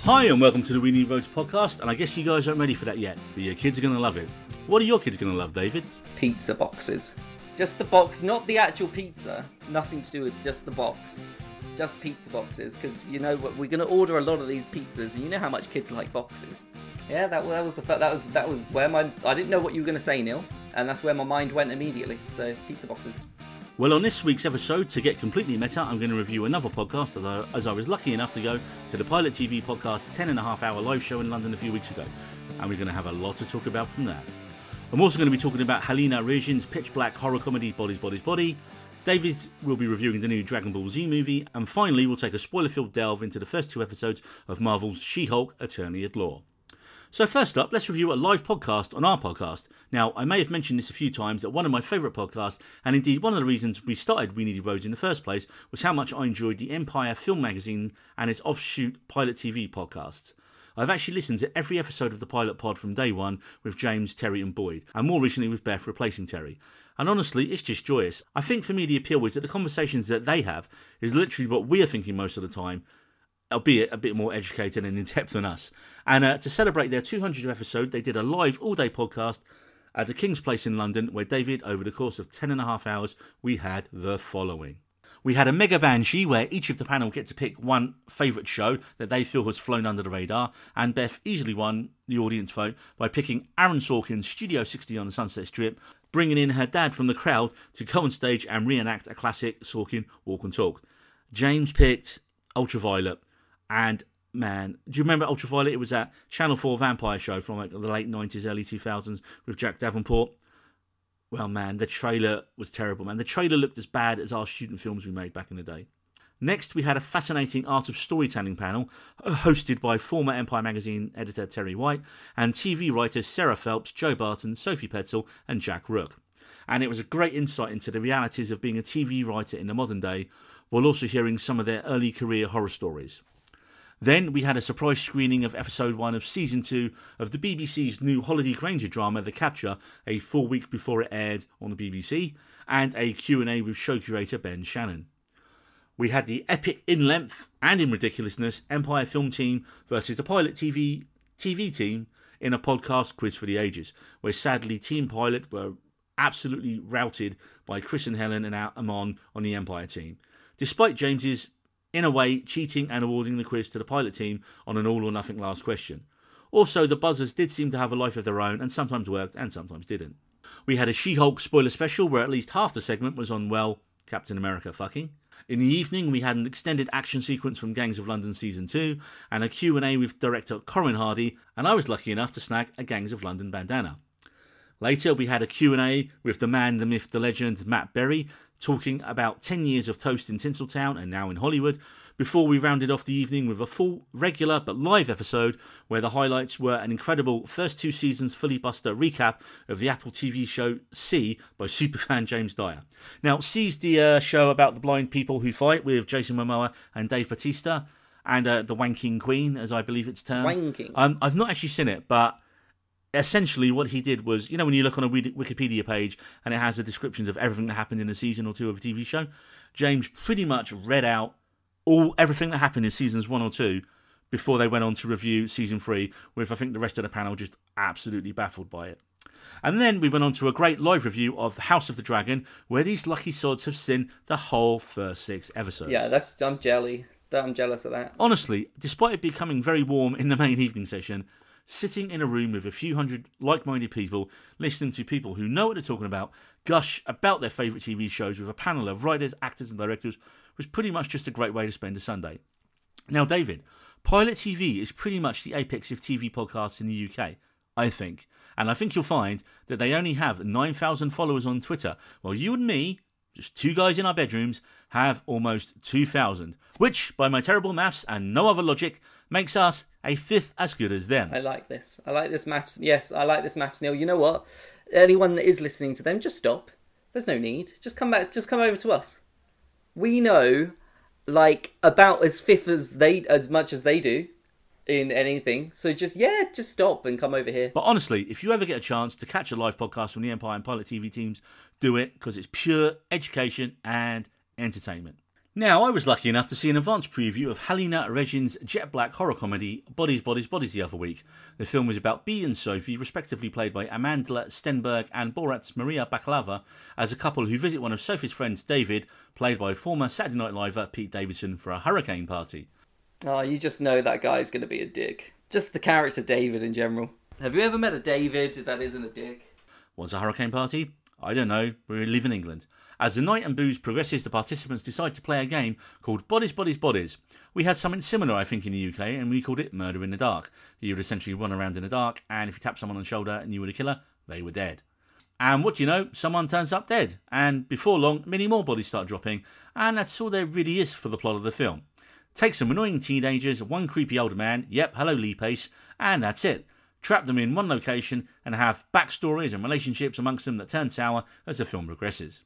Hi and welcome to the We Need Roads podcast, and I guess you guys aren't ready for that yet, but your kids are going to love it. What are your kids going to love, David? Pizza boxes. Just the box, not the actual pizza. Nothing to do with just the box. Just pizza boxes, because you know we're going to order a lot of these pizzas, and you know how much kids like boxes. Yeah, that was where I didn't know what you were going to say, Neil, and that's where my mind went immediately. So pizza boxes. Well, on this week's episode, to get completely meta, I'm going to review another podcast as I was lucky enough to go to the Pilot TV podcast 10.5-hour live show in London a few weeks ago, and we're going to have a lot to talk about from that. I'm also going to be talking about Halina Rezin's pitch black horror comedy Bodies, Bodies, Body. David will be reviewing the new Dragon Ball Z movie, and finally we'll take a spoiler-filled delve into the first 2 episodes of Marvel's She-Hulk Attorne at Law. So first up, let's review a live podcast on our podcast. Now, I may have mentioned this a few times that one of my favourite podcasts, and indeed one of the reasons we started We Needed Roads in the first place, was how much I enjoyed the Empire Film Magazine and its offshoot Pilot TV podcasts. I've actually listened to every episode of the Pilot Pod from day one with James, Terry and Boyd, and more recently with Beth replacing Terry. And honestly, it's just joyous. I think for me the appeal is that the conversations that they have is literally what we are thinking most of the time, albeit a bit more educated and in-depth than us. And to celebrate their 200th episode, they did a live all-day podcast at the King's Place in London, where David, over the course of 10.5 hours, we had the following. We had a mega banshee where each of the panel get to pick one favourite show that they feel has flown under the radar, and Beth easily won the audience vote by picking Aaron Sorkin's Studio 60 on the Sunset Strip, bringing in her dad from the crowd to go on stage and reenact a classic Sorkin walk and talk. James picked Ultraviolet, and man, do you remember Ultraviolet? It was that Channel 4 vampire show from like the late 90s, early 2000s with Jack Davenport. Well, man, the trailer was terrible, man. The trailer looked as bad as our student films we made back in the day. Next, we had a fascinating art of storytelling panel hosted by former Empire Magazine editor Terry White and TV writers Sarah Phelps, Joe Barton, Sophie Petzl and Jack Rook. And it was a great insight into the realities of being a TV writer in the modern day, while also hearing some of their early career horror stories. Then we had a surprise screening of episode 1 of season 2 of the BBC's new Holiday Granger drama The Capture, a full week before it aired on the BBC, and a Q&A with show curator Ben Shannon. We had the epic in length and in ridiculousness Empire Film Team versus the Pilot TV team in a podcast quiz for the ages, where sadly Team Pilot were absolutely routed by Chris and Helen and Amon on the Empire team, despite James's in a way, cheating and awarding the quiz to the Pilot team on an all-or-nothing last question. Also, the buzzers did seem to have a life of their own and sometimes worked and sometimes didn't. We had a She-Hulk spoiler special where at least half the segment was on, well, Captain America fucking. In the evening, we had an extended action sequence from Gangs of London Season 2 and a Q&A with director Corin Hardy, and I was lucky enough to snag a Gangs of London bandana. Later, we had a Q&A with the man, the myth, the legend, Matt Berry, talking about 10 years of Toast in Tinseltown and now in Hollywood, before we rounded off the evening with a full, regular but live episode where the highlights were an incredible first 2 seasons fully buster recap of the Apple TV show C by superfan James Dyer. Now, C's the show about the blind people who fight with Jason Momoa and Dave Bautista, and the Wanking Queen, as I believe it's termed. Wanking. I've not actually seen it, but essentially what he did was, you know, when you look on a Wikipedia page and it has the descriptions of everything that happened in a season or 2 of a TV show, James pretty much read out everything that happened in seasons 1 or 2 before they went on to review season 3, with I think the rest of the panel just absolutely baffled by it. And then we went on to a great live review of The House of the Dragon, where these lucky sods have seen the whole first 6 episodes. Yeah, I'm jealous of that. Honestly, despite it becoming very warm in the main evening session, sitting in a room with a few hundred like-minded people, listening to people who know what they're talking about, gush about their favourite TV shows with a panel of writers, actors and directors, was pretty much just a great way to spend a Sunday. Now, David, Pilot TV is pretty much the apex of TV podcasts in the UK, I think. And I think you'll find that they only have 9,000 followers on Twitter, while you and me, just 2 guys in our bedrooms, have almost 2,000, which, by my terrible maths and no other logic, makes us a 5th as good as them. I like this maths. Yes, I like this maths, Neil. You know what? Anyone that is listening to them, just stop. There's no need. Just come back. Just come over to us. We know, like, about as 5th as much as they do in anything. So just stop and come over here. But honestly, if you ever get a chance to catch a live podcast from the Empire and Pilot TV teams, do it, because it's pure education and entertainment. Now, I was lucky enough to see an advance preview of Halina Regin's jet black horror comedy Bodies, Bodies, Bodies the other week. The film was about Bea and Sophie, respectively played by Amandla Stenberg and Borat's Maria Bakalova, as a couple who visit one of Sophie's friends, David, played by former Saturday Night Liver Pete Davidson, for a hurricane party. Oh, you just know that guy's going to be a dick. Just the character David in general. Have you ever met a David that isn't a dick? What's a hurricane party? I don't know, we live in England. As the night and booze progresses, the participants decide to play a game called Bodies, Bodies, Bodies. We had something similar, I think, in the UK, and we called it Murder in the Dark. You would essentially run around in the dark, and if you tap someone on the shoulder and you were the killer, they were dead. And what do you know? Someone turns up dead, and before long, many more bodies start dropping, and that's all there really is for the plot of the film. Take some annoying teenagers, one creepy older man, yep, hello Lee Pace, and that's it. Trap them in one location and have backstories and relationships amongst them that turn sour as the film progresses.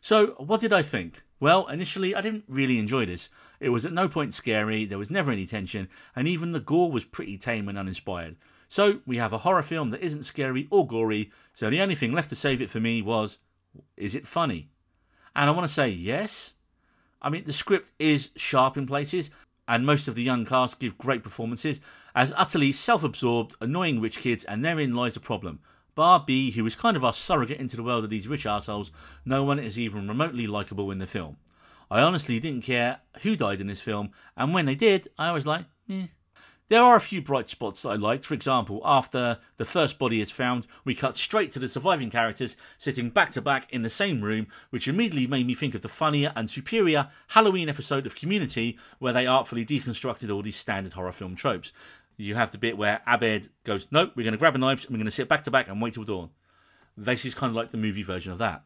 So, what did I think? Well, initially, I didn't really enjoy this. It was at no point scary, there was never any tension, and even the gore was pretty tame and uninspired. So, we have a horror film that isn't scary or gory, so the only thing left to save it for me was, is it funny? And I want to say yes. I mean, the script is sharp in places, and most of the young cast give great performances as utterly self-absorbed, annoying rich kids, and therein lies the problem. Bar Bea, who is kind of our surrogate into the world of these rich arseholes, no one is even remotely likeable in the film. I honestly didn't care who died in this film, and when they did, I was like, eh. There are a few bright spots that I liked. For example, after the first body is found, we cut straight to the surviving characters sitting back to back in the same room, which immediately made me think of the funnier and superior Halloween episode of Community, where they artfully deconstructed all these standard horror film tropes. You have the bit where Abed goes, nope, we're going to grab a knife and we're going to sit back to back and wait till dawn. This is kind of like the movie version of that.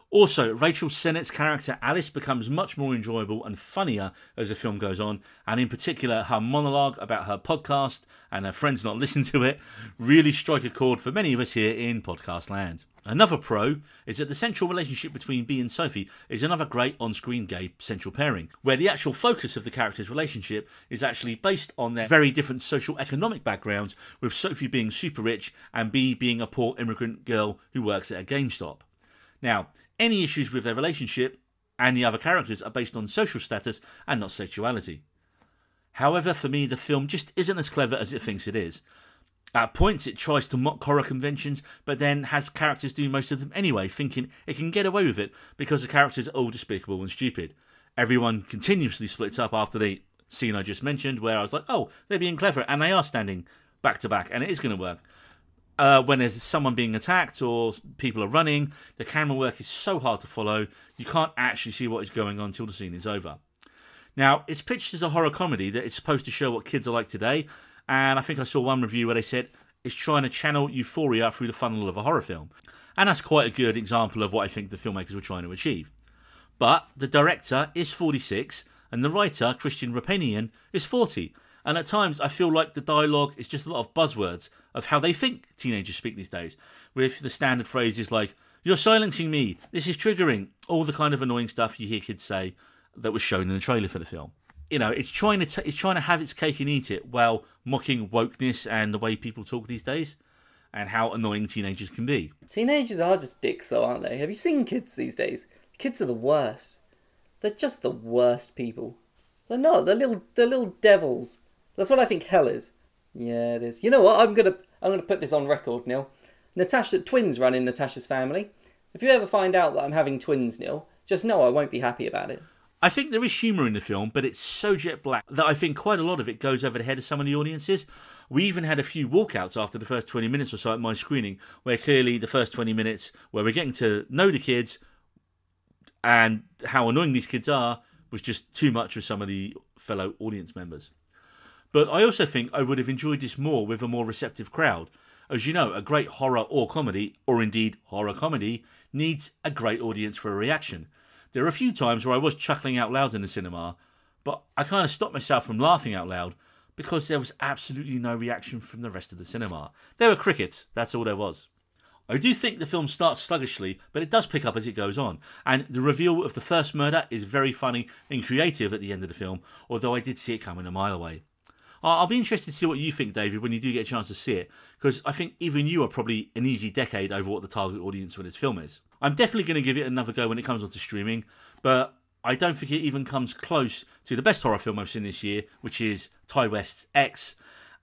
Also, Rachel Sennett's character Alice becomes much more enjoyable and funnier as the film goes on, and in particular her monologue about her podcast and her friends not listening to it really strike a chord for many of us here in podcast land. Another pro is that the central relationship between Bea and Sophie is another great on-screen gay central pairing, where the actual focus of the characters' relationship is actually based on their very different social economic backgrounds, with Sophie being super rich and Bea being a poor immigrant girl who works at a GameStop. Now, any issues with their relationship and the other characters are based on social status and not sexuality. However, for me, the film just isn't as clever as it thinks it is. At points, it tries to mock horror conventions, but then has characters do most of them anyway, thinking it can get away with it because the characters are all despicable and stupid. Everyone continuously splits up after the scene I just mentioned, where I was like, oh, they're being clever, and they are standing back to back, and it is going to work. When there's someone being attacked or people are running, the camera work is so hard to follow, you can't actually see what is going on until the scene is over. Now, it's pitched as a horror comedy that is supposed to show what kids are like today, and I think I saw one review where they said it's trying to channel euphoria through the funnel of a horror film. And that's quite a good example of what I think the filmmakers were trying to achieve. But the director is 46, and the writer, Christian Rapanian, is 40. And at times I feel like the dialogue is just a lot of buzzwords of how they think teenagers speak these days, with the standard phrases like, you're silencing me, this is triggering, all the kind of annoying stuff you hear kids say that was shown in the trailer for the film. You know, it's trying to have its cake and eat it while mocking wokeness and the way people talk these days and how annoying teenagers can be. Teenagers are just dicks, though, aren't they? Have you seen kids these days? Kids are the worst. They're just the worst people. They're not. They're little devils. That's what I think hell is. Yeah, it is. You know what? I'm gonna put this on record, Neil. Twins run in Natasha's family. If you ever find out that I'm having twins, Neil, just know I won't be happy about it. I think there is humour in the film, but it's so jet black that I think quite a lot of it goes over the head of some of the audiences. We even had a few walkouts after the first 20 minutes or so at my screening, where clearly the first 20 minutes, where we're getting to know the kids and how annoying these kids are, was just too much for some of the fellow audience members. But I also think I would have enjoyed this more with a more receptive crowd. As you know, a great horror or comedy, or indeed horror comedy, needs a great audience for a reaction. There are a few times where I was chuckling out loud in the cinema, but I kind of stopped myself from laughing out loud because there was absolutely no reaction from the rest of the cinema. There were crickets, that's all there was. I do think the film starts sluggishly, but it does pick up as it goes on, and the reveal of the first murder is very funny and creative at the end of the film, although I did see it coming a mile away. I'll be interested to see what you think, David, when you do get a chance to see it, because I think even you are probably an easy decade over what the target audience for this film is. I'm definitely going to give it another go when it comes onto streaming, but I don't think it even comes close to the best horror film I've seen this year, which is Ty West's X.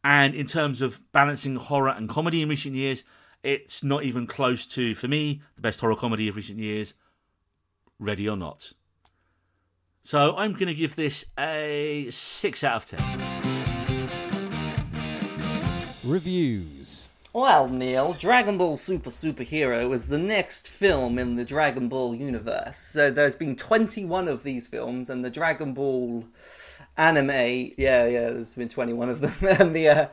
And in terms of balancing horror and comedy in recent years, it's not even close to, for me, the best horror comedy of recent years, Ready or Not. So I'm going to give this a 6 out of 10. Reviews. Well, Neil, Dragon Ball Superhero is the next film in the Dragon Ball universe. So there's been 21 of these films, and the Dragon Ball anime, there's been 21 of them. And the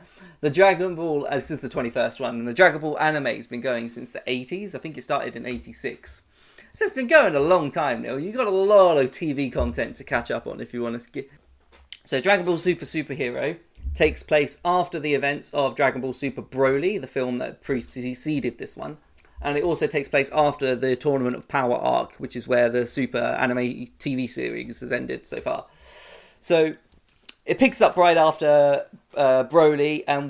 Dragon Ball, this is the 21st one, and the Dragon Ball anime has been going since the 80s. I think it started in 86. So it's been going a long time, Neil. You've got a lot of TV content to catch up on if you want to skip. So Dragon Ball Superhero takes place after the events of Dragon Ball Super Broly, the film that preceded this one. And it also takes place after the Tournament of Power arc, which is where the Super anime TV series has ended so far. So it picks up right after Broly, and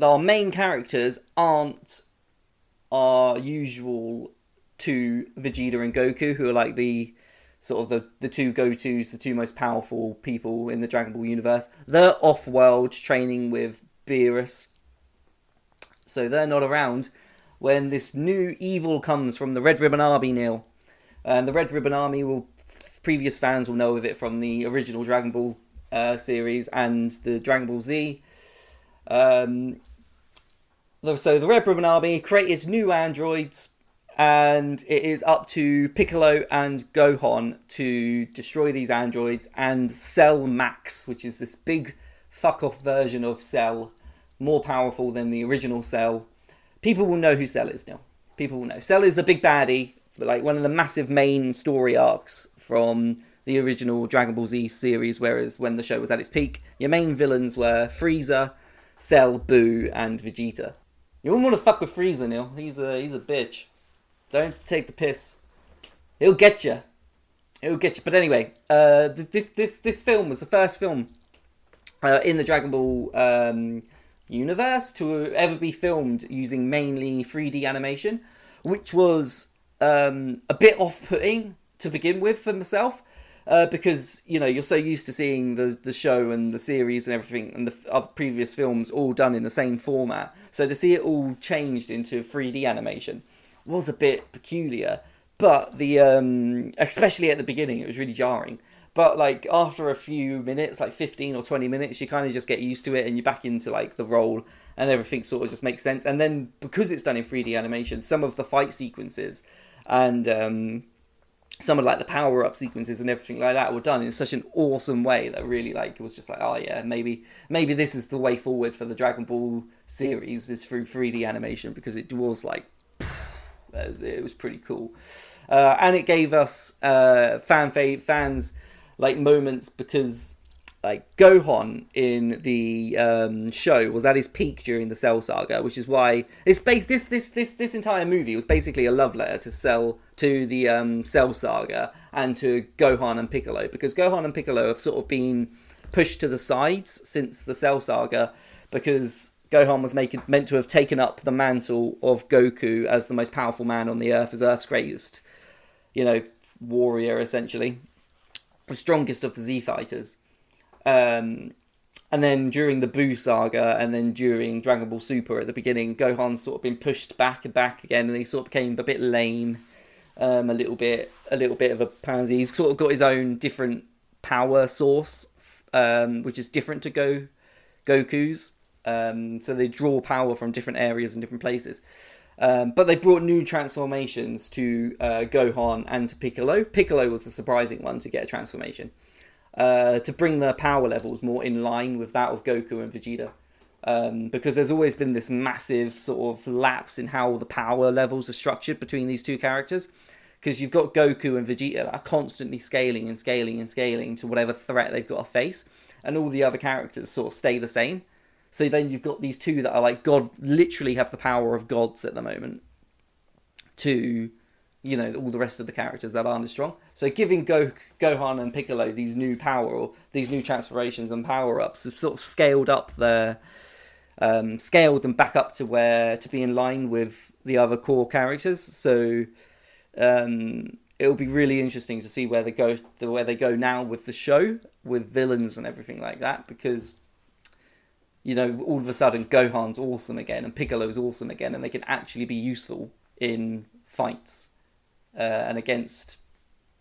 our main characters aren't our usual two, Vegeta and Goku, who are like the two go-tos, the two most powerful people in the Dragon Ball universe. They're off-world training with Beerus. So they're not around when this new evil comes from the Red Ribbon Army, Neil. And the Red Ribbon Army previous fans will know of it from the original Dragon Ball series and the Dragon Ball Z. So the Red Ribbon Army created new androids, and it is up to Piccolo and Gohan to destroy these androids and Cell Max, which is this big fuck-off version of Cell, more powerful than the original Cell. People will know who Cell is now. People will know. Cell is the big baddie, like one of the massive main story arcs from the original Dragon Ball Z series, whereas when the show was at its peak, your main villains were Frieza, Cell, Boo, and Vegeta. You wouldn't want to fuck with Frieza, Neil. He's a bitch. Don't take the piss. He'll get you. He'll get you. But anyway, this film was the first film in the Dragon Ball universe to ever be filmed using mainly 3D animation, which was a bit off-putting to begin with for myself, because you're so used to seeing the show and the series and everything and the other previous films all done in the same format. So to see it all changed into 3D animation was a bit peculiar, but especially at the beginning, it was really jarring. But like after a few minutes, like 15 or 20 minutes, you kind of just get used to it and you're back into like the role and everything sort of just makes sense. And then because it's done in 3D animation, some of the fight sequences and some of like the power-up sequences and everything like that were done in such an awesome way that really like it was just like, oh yeah, maybe this is the way forward for the Dragon Ball series, is through 3D animation, because it was like it was pretty cool, and it gave us fans like moments, because like Gohan in the show was at his peak during the Cell saga, which is why it's based this entire movie was basically a love letter to the Cell saga and to Gohan and Piccolo, because Gohan and Piccolo have sort of been pushed to the sides since the Cell saga, because Gohan was meant to have taken up the mantle of Goku as the most powerful man on the Earth, as Earth's greatest, warrior, essentially. The strongest of the Z fighters. And then during the Buu saga, and then during Dragon Ball Super at the beginning, Gohan's sort of been pushed back and back again, and he sort of became a bit lame, a little bit of a pansy. He's sort of got his own different power source, which is different to Goku's. So they draw power from different areas and different places. But they brought new transformations to Gohan and to Piccolo. Piccolo was the surprising one to get a transformation, to bring their power levels more in line with that of Goku and Vegeta. Because there's always been this massive sort of lapse in how the power levels are structured between these two characters. Because you've got Goku and Vegeta that are constantly scaling and scaling and scaling to whatever threat they've got to face. And all the other characters sort of stay the same. So then you've got these two that are like God, literally have the power of gods at the moment, to, all the rest of the characters that aren't as strong. So giving Gohan and Piccolo these new power, or these new transformations and power-ups, have sort of scaled them back up to be in line with the other core characters. So it'll be really interesting to see where they go now with the show, with villains and everything like that, because, you know, all of a sudden Gohan's awesome again and Piccolo's awesome again, and they can actually be useful in fights and against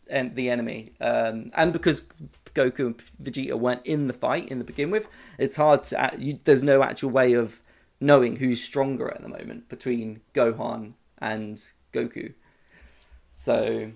the enemy. And because Goku and Vegeta weren't in the fight in the begin with, it's hard to... there's no actual way of knowing who's stronger at the moment between Gohan and Goku. So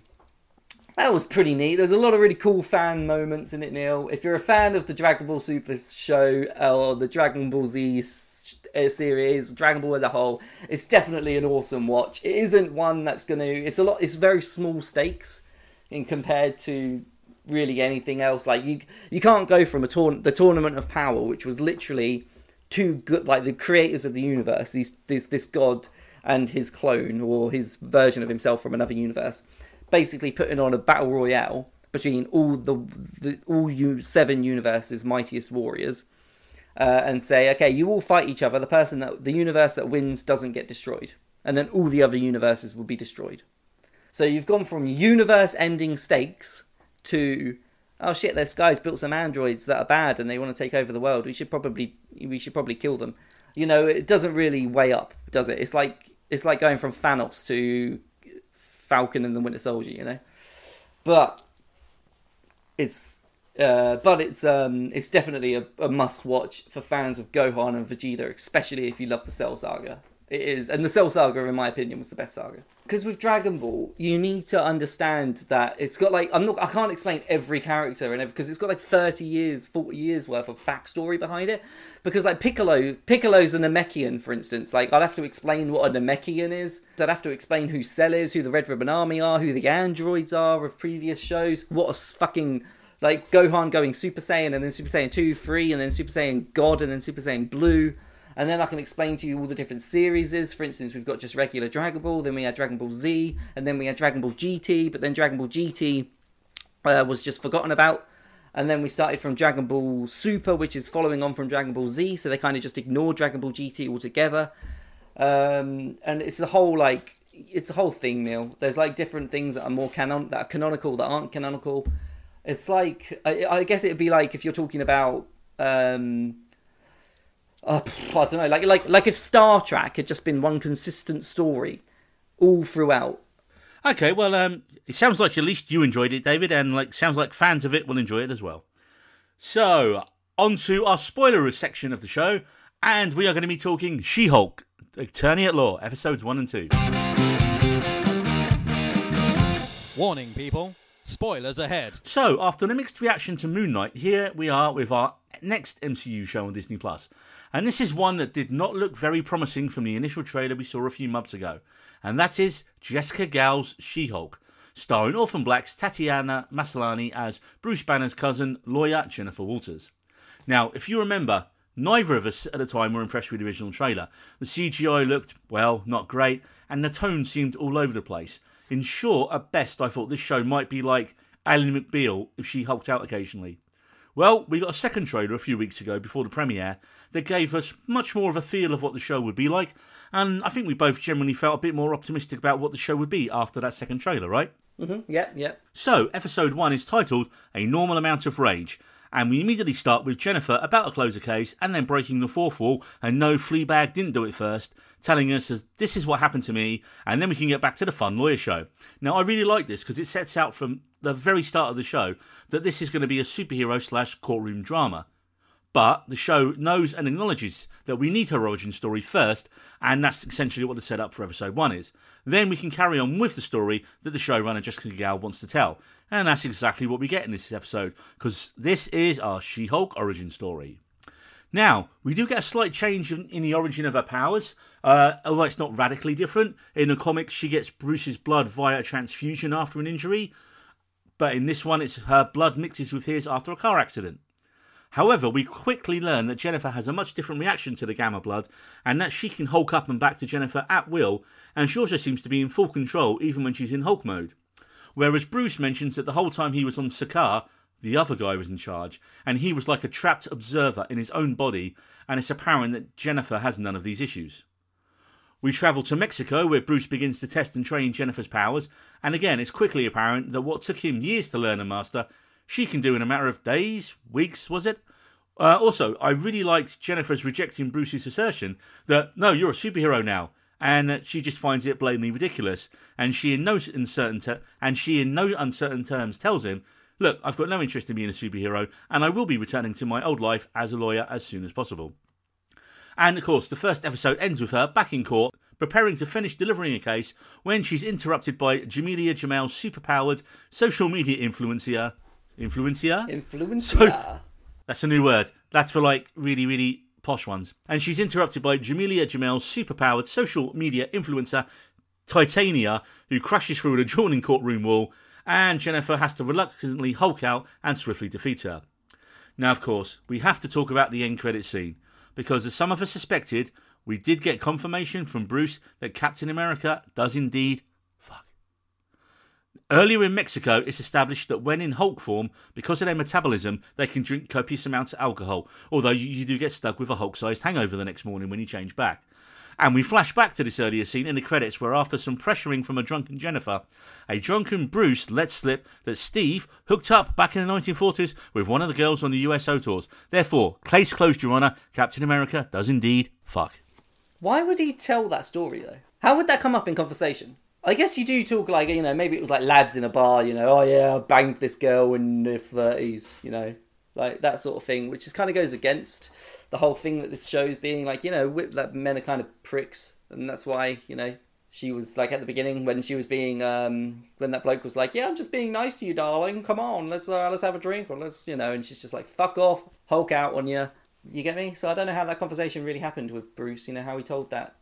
that was pretty neat. There's a lot of really cool fan moments in it, Neil. If you're a fan of the Dragon Ball Super show or the Dragon Ball Z series, Dragon Ball as a whole, it's definitely an awesome watch. It isn't one that's going to... It's very small stakes in compared to really anything else. Like, you can't go from the Tournament of Power, which was literally two good, like, the creators of the universe, this god and his clone, or his version of himself from another universe, basically putting on a battle royale between all 7 universes' mightiest warriors, and say, okay, you all fight each other. The universe that wins doesn't get destroyed, and then all the other universes will be destroyed. So you've gone from universe-ending stakes to, oh shit, this guy's built some androids that are bad and they want to take over the world. We should probably kill them. You know, it doesn't really weigh up, does it? It's like going from Thanos to Falcon and the Winter Soldier, you know. But it's definitely a must watch for fans of Gohan and Vegeta, especially if you love the Cell Saga. It is, and the Cell Saga, in my opinion, was the best saga. Because with Dragon Ball, you need to understand that it's got like, I can't explain every character and because it's got like 30 years, 40 years worth of backstory behind it. Because like Piccolo's a Namekian, for instance. Like, I'd have to explain what a Namekian is. I'd have to explain who Cell is, who the Red Ribbon Army are, who the androids are of previous shows. What a fucking, like, Gohan going Super Saiyan and then Super Saiyan 2, 3, and then Super Saiyan God and then Super Saiyan Blue. And then I can explain to you all the different series. For instance, we've got just regular Dragon Ball, then we had Dragon Ball Z, and then we had Dragon Ball GT, but then Dragon Ball GT was just forgotten about. And then we started from Dragon Ball Super, which is following on from Dragon Ball Z, so they kind of just ignored Dragon Ball GT altogether. And it's a whole thing, Neil. There's like different things that are more that are canonical, that aren't canonical. It's like, I guess it'd be like if you're talking about... I don't know, like if Star Trek had just been one consistent story all throughout. Okay, well, it sounds like at least you enjoyed it, David, and sounds like fans of it will enjoy it as well. So, on to our spoiler section of the show, and we are going to be talking She-Hulk, Attorney at Law, episodes 1 and 2. Warning, people. Spoilers ahead. So, after the mixed reaction to Moon Knight, here we are with our next MCU show on Disney+. And this is one that did not look very promising from the initial trailer we saw a few months ago. And that is Jessica Biel's She-Hulk, starring Orphan Black's Tatiana Maslany as Bruce Banner's cousin, lawyer Jennifer Walters. Now, if you remember, neither of us at the time were impressed with the original trailer. The CGI looked, well, not great, and the tone seemed all over the place. In short, at best, I thought this show might be like Ally McBeal if she hulked out occasionally. Well, we got a second trailer a few weeks ago before the premiere that gave us much more of a feel of what the show would be like, and I think we both generally felt a bit more optimistic about what the show would be after that second trailer, right? Mm-hmm. Yeah. So, episode 1 is titled A Normal Amount of Rage, and we immediately start with Jennifer about to close a case and then breaking the fourth wall, and no, Fleabag didn't do it first, telling us this is what happened to me, and then we can get back to the fun lawyer show. Now, I really like this because it sets out from the very start of the show that this is going to be a superhero/courtroom drama. But the show knows and acknowledges that we need her origin story first, and that's essentially what the setup for episode 1 is. Then we can carry on with the story that the showrunner Jessica Biel wants to tell. And that's exactly what we get in this episode, because this is our She-Hulk origin story. Now, we do get a slight change in the origin of her powers, although it's not radically different. In the comics, she gets Bruce's blood via a transfusion after an injury, but in this one, it's her blood mixes with his after a car accident. However, we quickly learn that Jennifer has a much different reaction to the gamma blood, and that she can Hulk up and back to Jennifer at will, and she also seems to be in full control even when she's in Hulk mode. Whereas Bruce mentions that the whole time he was on Sakaar, the other guy was in charge, and he was like a trapped observer in his own body, and it's apparent that Jennifer has none of these issues. We travel to Mexico, where Bruce begins to test and train Jennifer's powers, and again it's quickly apparent that what took him years to learn and master, she can do in a matter of days, weeks, was it? Also, I really liked Jennifer's rejecting Bruce's assertion that, no, you're a superhero now, and that she just finds it blatantly ridiculous, and she in no uncertain terms tells him, look, I've got no interest in being a superhero, and I will be returning to my old life as a lawyer as soon as possible. And of course, the first episode ends with her back in court, preparing to finish delivering a case, when she's interrupted by Jamelia Jamel's superpowered social media influencer. So, that's a new word. That's for like really, really posh ones. And she's interrupted by Jamelia Jamel's superpowered social media influencer, Titania, who crashes through an adjoining courtroom wall, and Jennifer has to reluctantly Hulk out and swiftly defeat her. Now, of course, we have to talk about the end credits scene, because as some of us suspected, we did get confirmation from Bruce that Captain America does indeed fuck. Earlier in Mexico, it's established that when in Hulk form, because of their metabolism, they can drink copious amounts of alcohol, although you do get stuck with a Hulk-sized hangover the next morning when you change back. And we flash back to this earlier scene in the credits where, after some pressuring from a drunken Jennifer, a drunken Bruce lets slip that Steve hooked up back in the 1940s with one of the girls on the USO tours. Therefore, case closed, Your Honour, Captain America does indeed fuck. Why would he tell that story, though? How would that come up in conversation? I guess you do talk like, you know, maybe it was like lads in a bar, you know, oh yeah, I banged this girl in the 30s, you know, like that sort of thing, which just kind of goes against the whole thing that this show's being like, you know, that men are kind of pricks, and that's why, you know, she was like at the beginning when she was being, when that bloke was like, yeah, I'm just being nice to you, darling, come on, let's have a drink, or let's, you know, and she's just like, fuck off, Hulk out on you. You get me? So I don't know how that conversation really happened with Bruce, you know, how he told that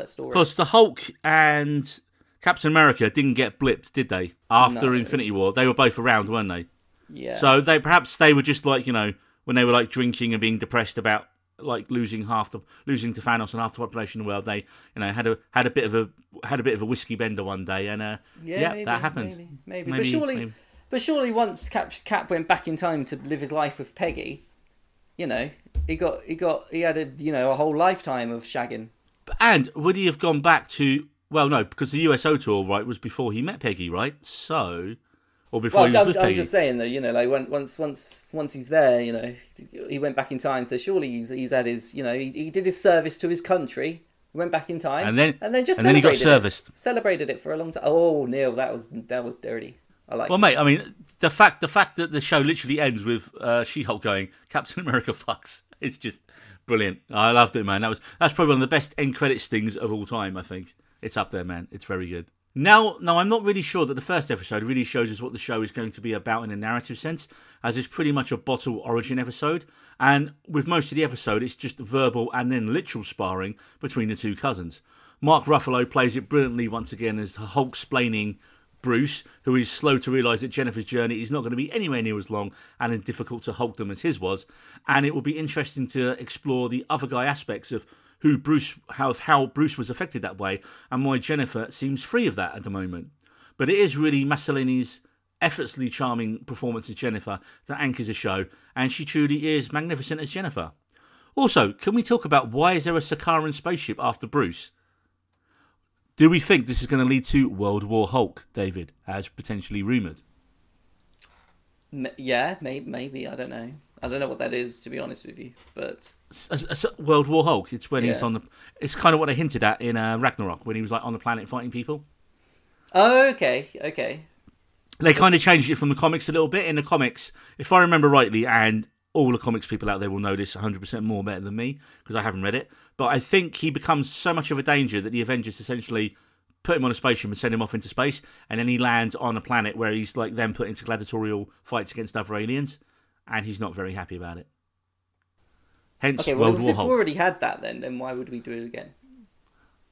story. Because the Hulk and Captain America didn't get blipped, did they? After Infinity War, they were both around, weren't they? Yeah. So they were just like, you know, when they were like drinking and being depressed about like losing to Thanos and half the population of the world, they, you know, had a bit of a whiskey bender one day, and maybe, that happened. Maybe. But surely once Cap went back in time to live his life with Peggy, you know, he had a whole lifetime of shagging. And would he have gone back to? Well, no, because the USO tour, right, was before he met Peggy, right? So, or before he was with Peggy. I'm just saying that, you know, like once he's there, you know, he went back in time. So surely he's had his, you know, he did his service to his country. He went back in time, and then he got serviced. Celebrated it for a long time. Oh, Neil, that was dirty. I like. Well, mate, I mean, the fact that the show literally ends with She-Hulk going, Captain America fucks. It's just brilliant. I loved it, man. That's probably one of the best end credit stings of all time, I think. It's up there, man. It's very good. Now, I'm not really sure that the first episode really shows us what the show is going to be about in a narrative sense, as it's pretty much a bottle origin episode. And with most of the episode, it's just verbal and then literal sparring between the two cousins. Mark Ruffalo plays it brilliantly once again as Hulk-splaining Bruce, who is slow to realise that Jennifer's journey is not going to be anywhere near as long and as difficult to Hulkdom as his was. And it will be interesting to explore the other guy aspects of how Bruce was affected that way, and why Jennifer seems free of that at the moment. But it is really Masolini's effortlessly charming performance as Jennifer that anchors the show, and she truly is magnificent as Jennifer. Also, can we talk about why is there a Sakaran spaceship after Bruce? Do we think this is going to lead to World War Hulk, David, as potentially rumoured? Yeah, maybe. I don't know. I don't know what that is, to be honest with you. But World War Hulk. It's when he's on the. It's kind of what they hinted at in Ragnarok when he was like on the planet fighting people. Oh, okay. They kind of changed it from the comics a little bit. In the comics, if I remember rightly, and all the comics people out there will know this 100% more better than me because I haven't read it. But I think he becomes so much of a danger that the Avengers essentially put him on a spaceship and send him off into space, and then he lands on a planet where he's like then put into gladiatorial fights against other aliens, and he's not very happy about it. Hence, World War Hulk. If we've already had that, then why would we do it again?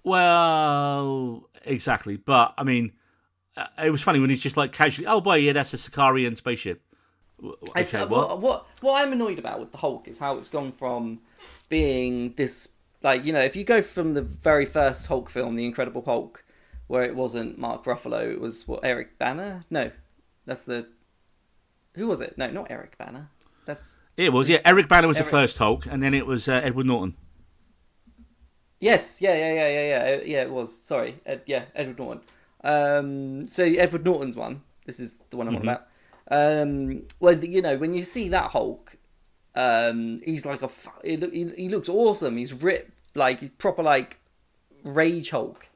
Well, exactly. But I mean, it was funny when he's just like casually, "Oh boy, yeah, that's a Sakarian spaceship." Okay, what I'm annoyed about with the Hulk is how it's gone from being this, like, you know, if you go from the very first Hulk film, The Incredible Hulk, where it wasn't Mark Ruffalo, it was Eric Bana? No, that's the. Who was it? No, not Eric Bana. It was, yeah. Eric Bana was the first Hulk, and then it was Edward Norton. Yes, yeah. It was. Sorry, Edward Norton. So Edward Norton's one. This is the one I'm on about. Well, when you see that Hulk, he's like he looks awesome. He's ripped, like he's proper like rage Hulk.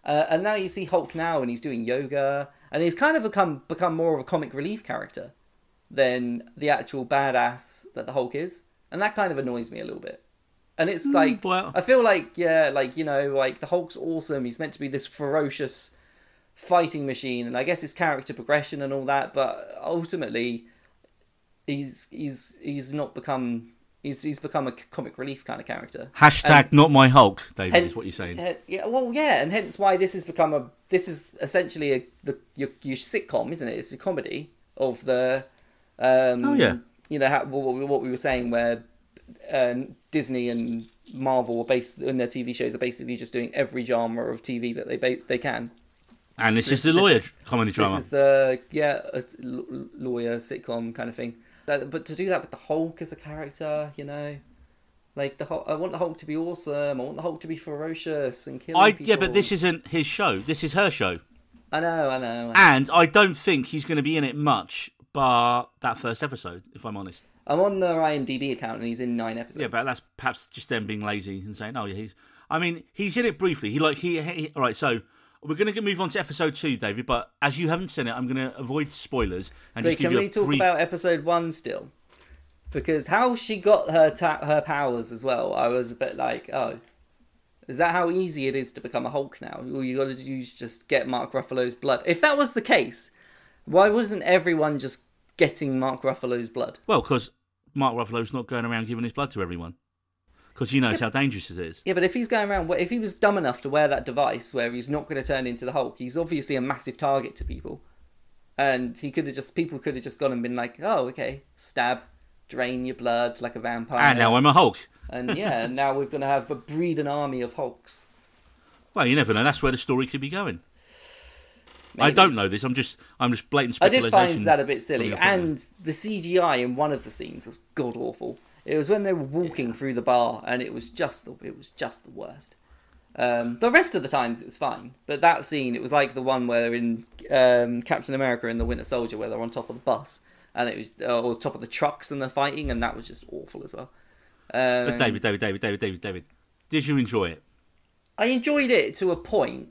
And now you see Hulk now, and he's doing yoga, and he's kind of become more of a comic relief character than the actual badass that the Hulk is, and that kind of annoys me a little bit. And it's like, well, I feel like, like the Hulk's awesome. He's meant to be this ferocious fighting machine, and I guess it's character progression and all that. But ultimately, he's become a comic relief kind of character. Hashtag not my Hulk, David, is what you're saying. And hence why this is essentially your sitcom, isn't it? It's a comedy of the what we were saying, where Disney and Marvel in their TV shows are basically just doing every genre of TV that they can. And this is the lawyer comedy drama. This is the lawyer sitcom kind of thing. But to do that with the Hulk as a character, like the Hulk, I want the Hulk to be awesome. I want the Hulk to be ferocious and killing people. Yeah, but this isn't his show. This is her show. I know. And I don't think he's going to be in it much, bar that first episode, if I'm honest. I'm on their IMDb account, and he's in 9 episodes. Yeah, but that's perhaps just them being lazy and saying, "Oh, yeah, he's in it briefly." All right, so we're going to move on to episode 2, David. But as you haven't seen it, I'm going to avoid spoilers and just give you a brief. Can we talk about episode 1 still? Because how she got her powers as well, I was a bit like, oh, is that how easy it is to become a Hulk now? All you got to do is just get Mark Ruffalo's blood. If that was the case, why wasn't everyone just getting Mark Ruffalo's blood? Well, because Mark Ruffalo's not going around giving his blood to everyone. Because he knows how dangerous it is. Yeah, but if he's going around, if he was dumb enough to wear that device where he's not going to turn into the Hulk, he's obviously a massive target to people. And people could have just gone and been like, oh, okay, stab, drain your blood like a vampire. And now I'm a Hulk. And yeah, now we're going to have breed an army of Hulks. Well, you never know. That's where the story could be going. Maybe. I don't know this. I'm just blatant speculation. I did find that a bit silly, and the CGI in one of the scenes was god awful. It was when they were walking through the bar, and it was just the worst. The rest of the times it was fine, but that scene, it was like the one where in Captain America and the Winter Soldier, where they're on top of the bus, and it was or top of the trucks and they're fighting, and that was just awful as well. But David, did you enjoy it? I enjoyed it to a point,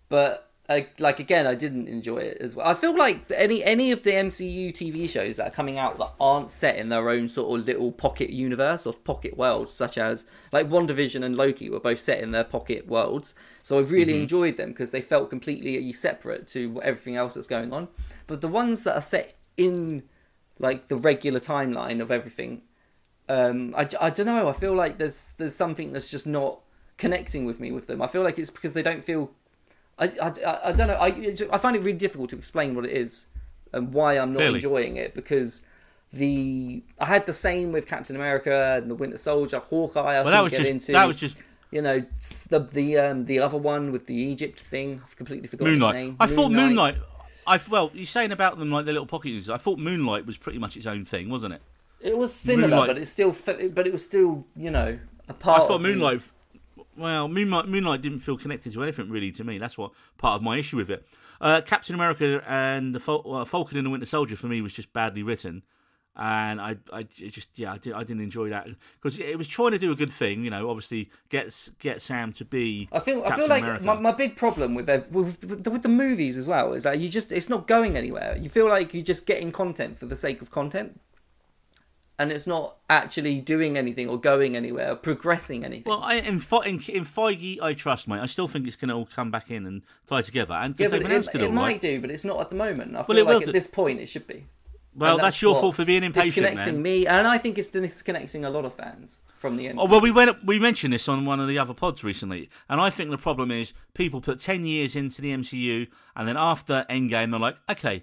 but I didn't enjoy it as well. I feel like any of the MCU TV shows that are coming out that aren't set in their own sort of little pocket universe or pocket world, such as like WandaVision and Loki were both set in their pocket worlds. So I really enjoyed them because they felt completely separate to everything else that's going on. But the ones that are set in like the regular timeline of everything, I don't know. I feel like there's something that's just not connecting with me with them. I feel like it's because they don't feel. I don't know. I find it really difficult to explain what it is and why I'm not enjoying it, because I had the same with Captain America and the Winter Soldier, Hawkeye. That was just the other one with the Egypt thing. I've completely forgotten his name. I thought Moonlight. You're saying about them like the little pocket users. I thought Moonlight was pretty much its own thing, wasn't it? It was similar, but it was still a part. I thought Moonlight. Well, Moonlight didn't feel connected to anything really to me. That's what part of my issue with it. Captain America and the Falcon and the Winter Soldier for me was just badly written, and I didn't enjoy that because it was trying to do a good thing. Obviously get Sam to be. I feel like my big problem with the movies as well is that it's not going anywhere. You feel like you're just getting content for the sake of content. And it's not actually doing anything or going anywhere or progressing anything. Well, in Feige, I trust, mate. I still think it's going to all come back in and tie together. And because they've announced it all, might do, but it's not at the moment. I feel like at this point it should be. Well, that's your fault for being impatient, disconnecting me, and I think it's disconnecting a lot of fans from the MCU. Oh, well, we mentioned this on one of the other pods recently, and I think the problem is people put 10 years into the MCU, and then after Endgame, they're like, okay,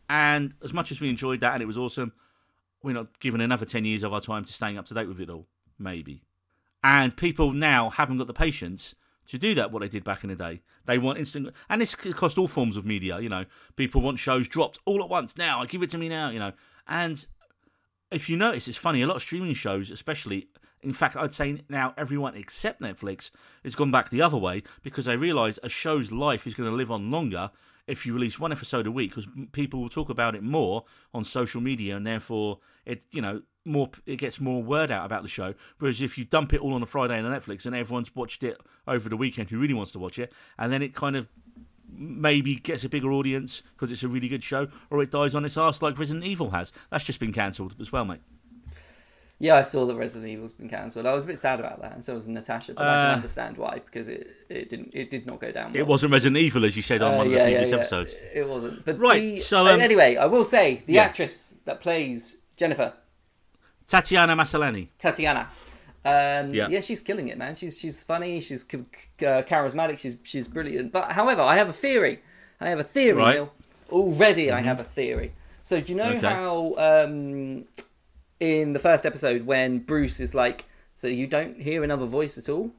and as much as we enjoyed that and it was awesome, we're not giving another 10 years of our time to staying up to date with it all, maybe. And people now haven't got the patience to do that, what they did back in the day. They want instant... And this across all forms of media, People want shows dropped all at once. Now, give it to me now, And if you notice, it's funny, a lot of streaming shows, especially, In fact, I'd say now everyone except Netflix has gone back the other way because they realise a show's life is going to live on longer if you release one episode a week, because people will talk about it more on social media, and therefore it gets more word out about the show. Whereas if you dump it all on a Friday on Netflix and everyone's watched it over the weekend who really wants to watch it, and then it kind of maybe gets a bigger audience because it's a really good show, or it dies on its arse like Resident Evil has. That's just been cancelled as well, mate. Yeah, I saw that Resident Evil's been cancelled. I was a bit sad about that, and so was Natasha, but I can understand why, because it did not go down well. It wasn't Resident Evil, as you said on one of the previous episodes. It wasn't. But right, anyway, I will say, the actress that plays Jennifer... Tatiana Maslany. Tatiana. She's killing it, man. She's funny, she's charismatic, she's brilliant. But, however, I have a theory. Right. Neil. Already I have a theory. So, do you know how... in the first episode when Bruce is like, so you don't hear another voice at all?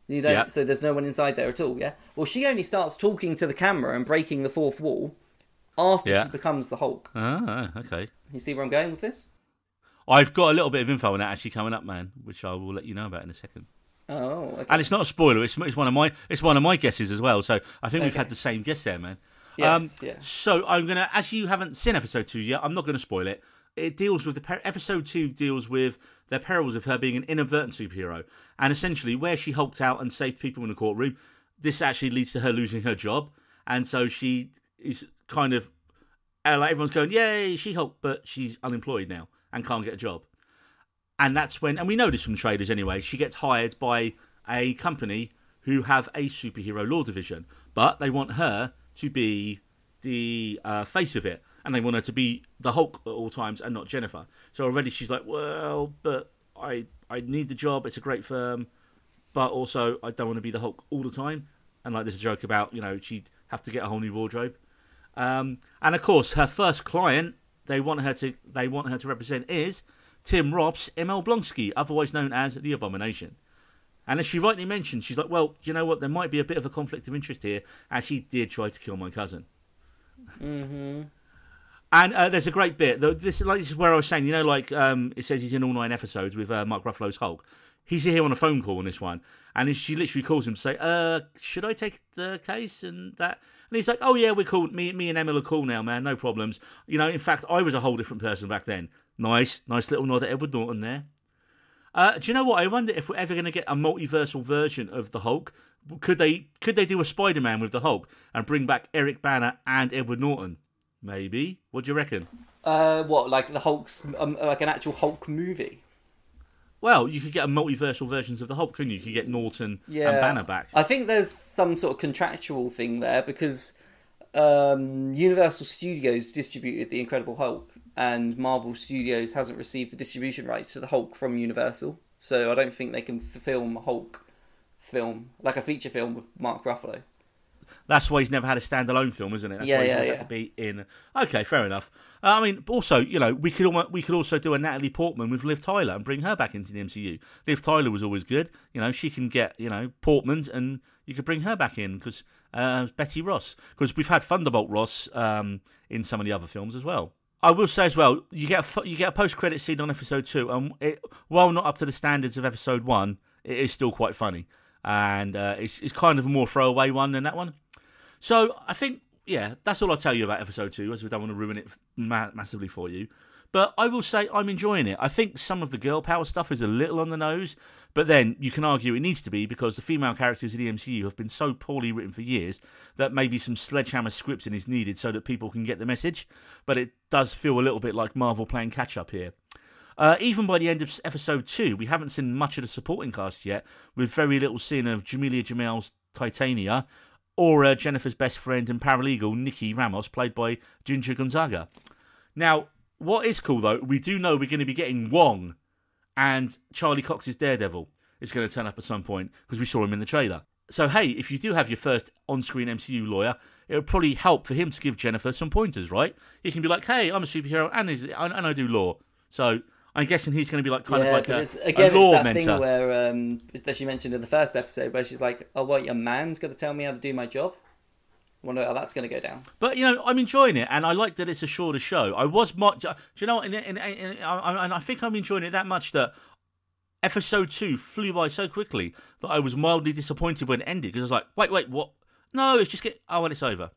You don't, so there's no one inside there at all, yeah? Well, she only starts talking to the camera and breaking the fourth wall after she becomes the Hulk. Ah, okay. You see where I'm going with this? I've got a little bit of info on that actually coming up, man, which I will let you know about in a second. Oh, okay. And it's not a spoiler, it's one of my guesses as well, so I think we've had the same guess there, man. Yes, So I'm going to, as you haven't seen episode 2 yet, I'm not going to spoil it. It deals with episode 2 deals with the perils of her being an inadvertent superhero, and essentially where she hulked out and saved people in the courtroom. This actually leads to her losing her job, and so she is kind of like everyone's going, "Yay, she hulked," but she's unemployed now and can't get a job. And that's when, and we know this from the trailers anyway. She gets hired by a company who have a superhero law division, but they want her to be the face of it. And they want her to be the Hulk at all times and not Jennifer. So already she's like, well, but I need the job. It's a great firm. But also, I don't want to be the Hulk all the time. And like there's a joke about, she'd have to get a whole new wardrobe. And of course, her first client they want her to represent is Tim Roth's M.L. Blonsky, otherwise known as the Abomination. And as she rightly mentioned, she's like, well, you know what? There might be a bit of a conflict of interest here, as he did try to kill my cousin. Mm-hmm. And there's a great bit. This is where I was saying, it says he's in all 9 episodes with Mark Ruffalo's Hulk. He's here on a phone call on this one, and she literally calls him to say, should I take the case and that? And he's like, oh yeah, we're cool. Me and Emil are cool now, man. No problems. In fact, I was a whole different person back then. Nice little nod at Edward Norton there. Do you know what? I wonder if we're ever going to get a multiversal version of the Hulk. Could they do a Spider-Man with the Hulk and bring back Eric Bana and Edward Norton? Maybe. What do you reckon? What, like the Hulk's, like an actual Hulk movie? Well, you could get a multiversal versions of the Hulk, couldn't you? You could get Norton and Banner back. I think there's some sort of contractual thing there because Universal Studios distributed The Incredible Hulk and Marvel Studios hasn't received the distribution rights to the Hulk from Universal. So I don't think they can film a Hulk film, like a feature film with Mark Ruffalo. That's why he's never had a standalone film, isn't it? That's why he's always had to be in. Okay, fair enough. I mean, also, we could also do a Natalie Portman with Liv Tyler and bring her back into the MCU. Liv Tyler was always good. She can get Portman's and you could bring her back in because Betty Ross. Because we've had Thunderbolt Ross in some of the other films as well. I will say as well, you get a post-credit scene on episode 2, and while not up to the standards of episode 1, it is still quite funny, and it's kind of a more throwaway one than that one. So I think, that's all I'll tell you about episode 2, as we don't want to ruin it massively for you. But I will say I'm enjoying it. I think some of the girl power stuff is a little on the nose, but then you can argue it needs to be because the female characters in the MCU have been so poorly written for years that maybe some sledgehammer scripting is needed so that people can get the message. But it does feel a little bit like Marvel playing catch-up here. Even by the end of episode 2, we haven't seen much of the supporting cast yet, with very little seen of Jamelia Jamel's Titania, or Jennifer's best friend and paralegal, Nikki Ramos, played by Ginger Gonzaga. Now, what is cool, though, we do know we're going to be getting Wong, and Charlie Cox's Daredevil is going to turn up at some point, because we saw him in the trailer. So, hey, if you do have your first on-screen MCU lawyer, it would probably help for him to give Jennifer some pointers, right? He can be like, hey, I'm a superhero, and I do law. So, I'm guessing he's going to be like kind of like a law it's that mentor. Thing where that she mentioned in the first episode, where she's like, "Oh, what? Your man's got to tell me how to do my job." I wonder how that's going to go down. But I'm enjoying it, and I like that it's a shorter show. I was much, do you know? And I think I'm enjoying it that much that episode 2 flew by so quickly that I was mildly disappointed when it ended, because I was like, wait, what? No, it's just well, it's over.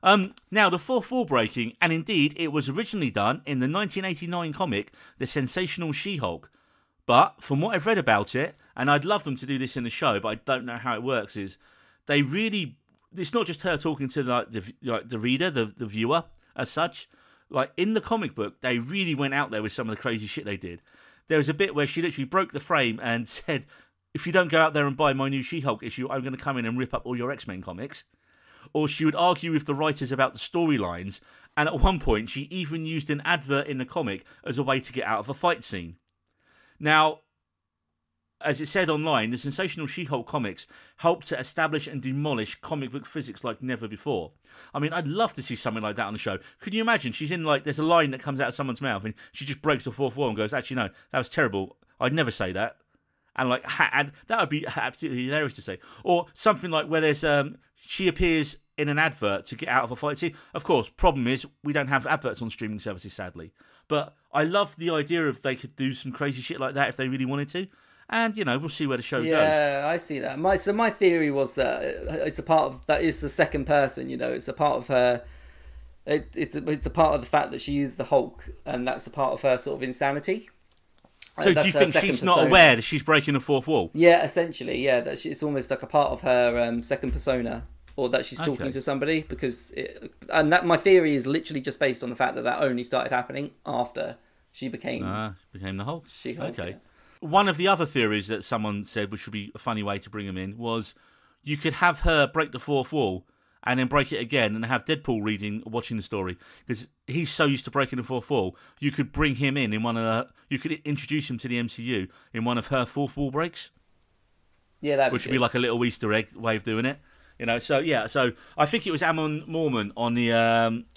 Now, the fourth wall breaking, and indeed it was originally done in the 1989 comic, The Sensational She-Hulk. But from what I've read about it, and I'd love them to do this in the show, but I don't know how it works, is they really... It's not just her talking to the reader, the viewer, as such. Like, in the comic book, they really went out there with some of the crazy shit they did. There was a bit where she literally broke the frame and said, if you don't go out there and buy my new She-Hulk issue, I'm going to come in and rip up all your X-Men comics. Or she would argue with the writers about the storylines, and at one point she even used an advert in the comic as a way to get out of a fight scene. Now, as it said online, the Sensational She-Hulk comics helped to establish and demolish comic book physics like never before. I mean, I'd love to see something like that on the show. Could you imagine? She's in, like, there's a line that comes out of someone's mouth and she just breaks the fourth wall and goes, actually, no, that was terrible. I'd never say that. And, like, and that would be absolutely hilarious to say. Or something like where there's, she appears in an advert to get out of a fight scene. Of course, problem is, we don't have adverts on streaming services, sadly. But I love the idea of they could do some crazy shit like that if they really wanted to. And, you know, we'll see where the show goes. Yeah, I see that. My theory was that it's a part of... That is the second person, you know. It's a part of her... It's a part of the fact that she is the Hulk. And that's a part of her sort of insanity. So do you think she's not aware that she's breaking the fourth wall? Yeah, essentially, yeah. That it's almost like a part of her second persona. Or that she's talking to somebody. Because... my theory is literally just based on the fact that only started happening after she became... became the Hulk? She-Hulk, okay. Yeah. One of the other theories that someone said, which would be a funny way to bring him in, was you could have her break the fourth wall and then break it again and have Deadpool watching the story. Because he's so used to breaking the fourth wall, you could bring him in you could introduce him to the MCU in one of her fourth wall breaks. Yeah, which would be like a little Easter egg way of doing it. You know, so I think it was Ammon Warman on the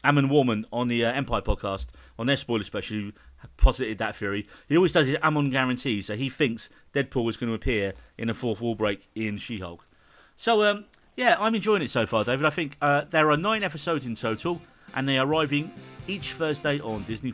Empire podcast on their spoiler special who posited that theory. He always does his Ammon guarantee, so he thinks Deadpool is going to appear in a fourth wall break in She-Hulk. So I'm enjoying it so far, David. I think there are 9 episodes in total, and they are arriving each Thursday on Disney+.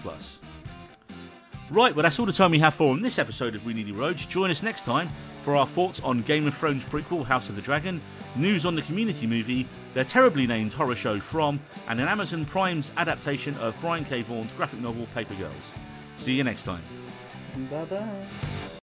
Right, well, that's all the time we have for on this episode of We Needy Roads. Join us next time for our thoughts on Game of Thrones prequel House of the Dragon, news on the Community movie, their terribly named horror show From, and an Amazon Prime's adaptation of Brian K. Vaughan's graphic novel Paper Girls. See you next time. Bye-bye.